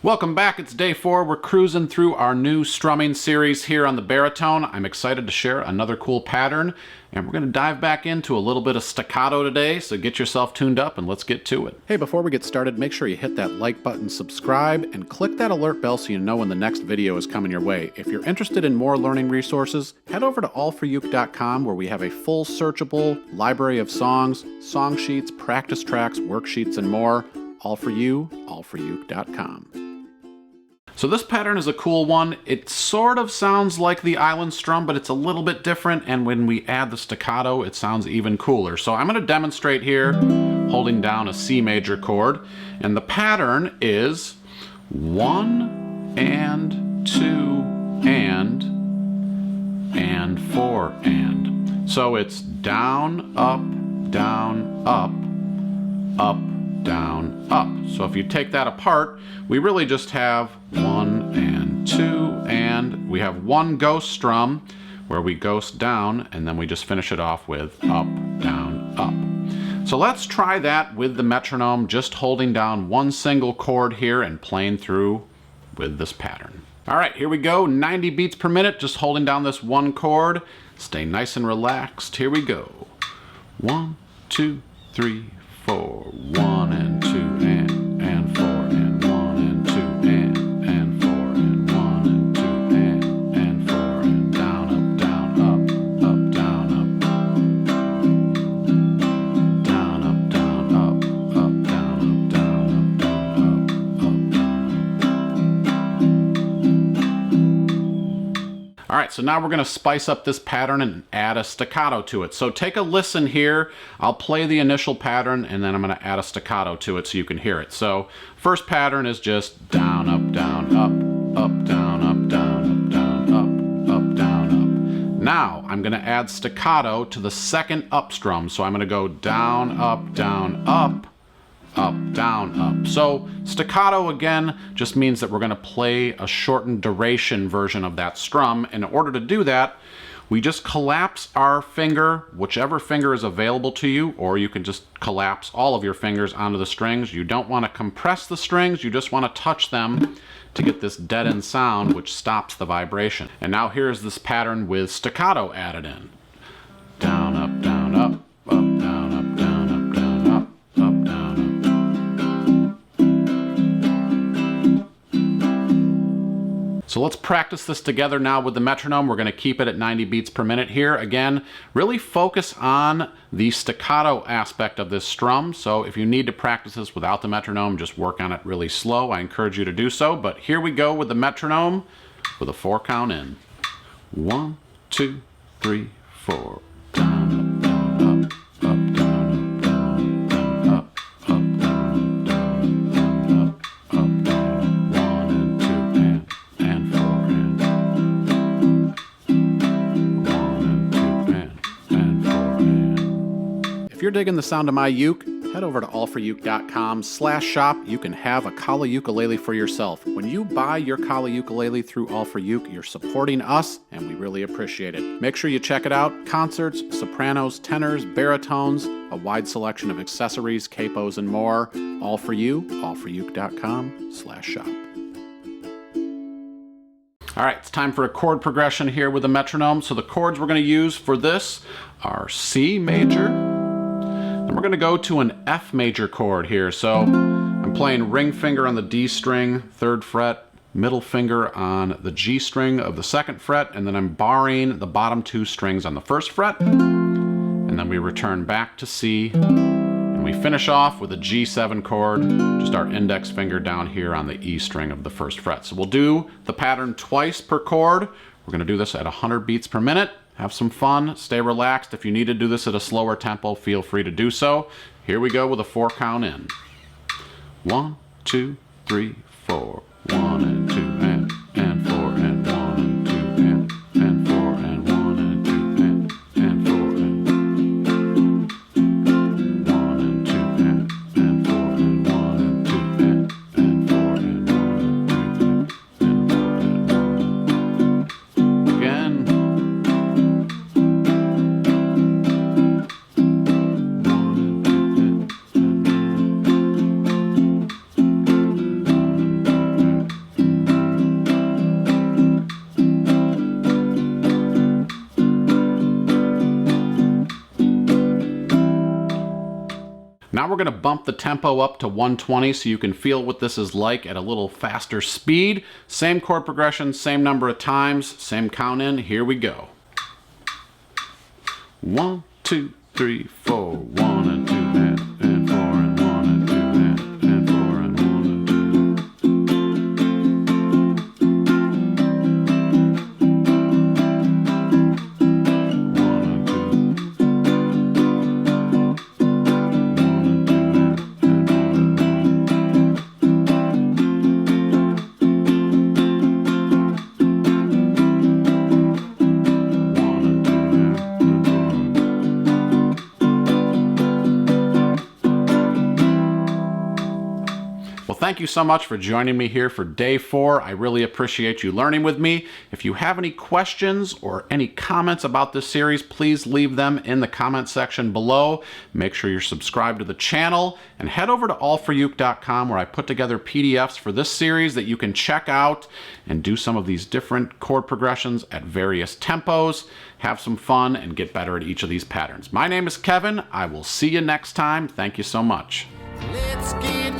Welcome back, it's day 4. We're cruising through our new strumming series here on the baritone. I'm excited to share another cool pattern, and we're going to dive back into a little bit of staccato today, so get yourself tuned up and let's get to it. Hey, before we get started, make sure you hit that like button, subscribe, and click that alert bell so you know when the next video is coming your way. If you're interested in more learning resources, head over to AllForUke.com where we have a full searchable library of songs, song sheets, practice tracks, worksheets, and more. All for you, AllForUke.com. So this pattern is a cool one. It sort of sounds like the island strum, but it's a little bit different, and when we add the staccato, it sounds even cooler. So I'm going to demonstrate here holding down a C major chord, and the pattern is 1 and 2 and 4 and. So it's down, up, up, down, up. So if you take that apart, we really just have 1 and 2 and we have one ghost strum where we ghost down, and then we just finish it off with up, down, up. So let's try that with the metronome, just holding down one single chord here and playing through with this pattern. All right, here we go, 90 beats per minute, just holding down this one chord. Stay nice and relaxed. Here we go. 1, 2, 3, 4, 1 and 2 and 4 and 1 and 2 and 4 and 1 and 2 and 4 and down, up, down, up, down, up, down, up, down, up, down, up, down, up. All right, so now we're going to spice up this pattern and add a staccato to it. So take a listen here. I'll play the initial pattern and then I'm going to add a staccato to it so you can hear it. So first pattern is just down, up, down, up, down, up, down, down, up. Now I'm going to add staccato to the second up strum. So I'm going to go down, up, down, up, down, up. So staccato again just means that we're going to play a shortened duration version of that strum. In order to do that, we just collapse our finger, whichever finger is available to you, or you can just collapse all of your fingers onto the strings. You don't want to compress the strings, you just want to touch them to get this deadened sound which stops the vibration. And now here's this pattern with staccato added in. Down, up, down, up, down, up, down, up, down, up, down, up. So let's practice this together now with the metronome. We're going to keep it at 90 beats per minute here. Again, really focus on the staccato aspect of this strum. So if you need to practice this without the metronome, just work on it really slow. I encourage you to do so. But here we go with the metronome with a 4 count in. 1, 2, 3, 4. Down, down, up, down, down, down, up, down, down, up, down. 1 and 2 and 4 and 4 and. If you're digging the sound of my uke, head over to allforuke.com/shop. You can have a Kali ukulele for yourself. When you buy your Kali ukulele through AllForUke, you're supporting us, and we really appreciate it. Make sure you check it out. Concerts, sopranos, tenors, baritones, a wide selection of accessories, capos, and more. All for you, allforuke.com/shop. All right, it's time for a chord progression here with the metronome. So the chords we're going to use for this are C major, and we're going to go to an F major chord here. So I'm playing ring finger on the D string, 3rd fret, middle finger on the G string of the 2nd fret, and then I'm barring the bottom 2 strings on the 1st fret, and then we return back to C, and we finish off with a G7 chord, just our index finger down here on the E string of the 1st fret. So we'll do the pattern twice per chord. We're going to do this at 100 beats per minute. Have some fun, stay relaxed. If you need to do this at a slower tempo, feel free to do so. Here we go with a 4 count in. 1, 2, 3, 4. 1 and 2 and 4 and 1 and 2 and 4 and 1 and 2 and 4 and 1 and 2 and 4 and 1 and 2 and 4 and 1 and 2 and 1 again. we're going to bump the tempo up to 120 so you can feel what this is like at a little faster speed. Same chord progression, same number of times, same count in. Here we go. 1, 2, 3, 4, 1 and 2 and 4 and 1 and 2 and 4 and 1 and 2. Thank you so much for joining me here for day 4. I really appreciate you learning with me. If you have any questions or any comments about this series, please leave them in the comment section below. Make sure you're subscribed to the channel and head over to AllForUke.com where I put together PDFs for this series that you can check out and do some of these different chord progressions at various tempos. Have some fun and get better at each of these patterns. My name is Kevin. I will see you next time. Thank you so much. Let's get